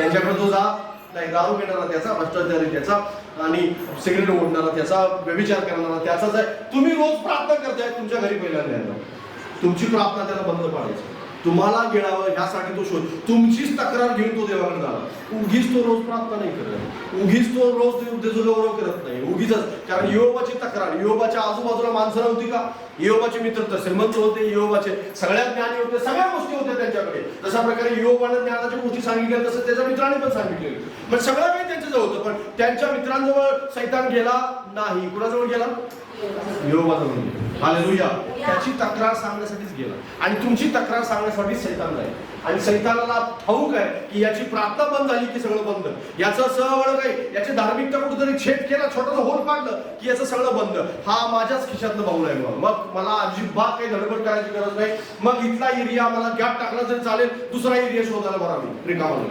त्यांच्याकडे तो जा, नाही दारू पिणारा त्याचा, भ्रष्टाचारी त्याचा, आणि सिगरेट ओढणारा त्याचा, व्यभिचार करणारा त्याचाच आहे. तुम्ही रोज प्रार्थना करताय, तुमच्या घरी पहिल्यांदा येणार, तुमची प्रार्थना त्याला बंद पाडायची. तुम्हाला गिळावं ह्यासाठी तो शोध, तुमचीच तक्रार घेऊन तो देवाकडे जाणार. उगीच तो रोज प्रार्थना नाही करत, उगीच तो रोज त्याचा गौरव करत नाही, उगीच. कारण योबाची तक्रार, योबाच्या आजूबाजूला माणसं नव्हती का? योबाचे मित्र तर श्रीमंत होते, योबाचे सगळ्यात ज्ञानी होते, सगळ्या गोष्टी होत्या त्यांच्याकडे. जशा प्रकारे योबाने ज्ञानाच्या गोष्टी सांगितल्या तसं त्याच्या मित्राने पण सांगितले. पण सगळं काही त्यांच्याजवळ होतं, पण त्यांच्या मित्रांजवळ सैतान गेला नाही. कुणाजवळ गेला? योबाजवळ गेला. हालेलुया. त्याची तक्रार सांगण्यासाठीच गेला, आणि तुमची तक्रार सांगण्यासाठी सैतान जाईल. आणि सैतानाला ठाऊक आहे की याची प्रार्थना बंद झाली की सगळं बंद, याचं सहवळ काय, याची धार्मिकता कुठेतरी छेद केला, छोटासा होल पाडलं की याचं सगळं बंद. हा माझ्याच खिशातलं बाऊल आहे, मग मला अजिबात काही धडपड करायची गरज नाही. मग इथला एरिया मला गॅप टाकला तरी चालेल, दुसरा एरिया शोधायला बरा मी रिकामा.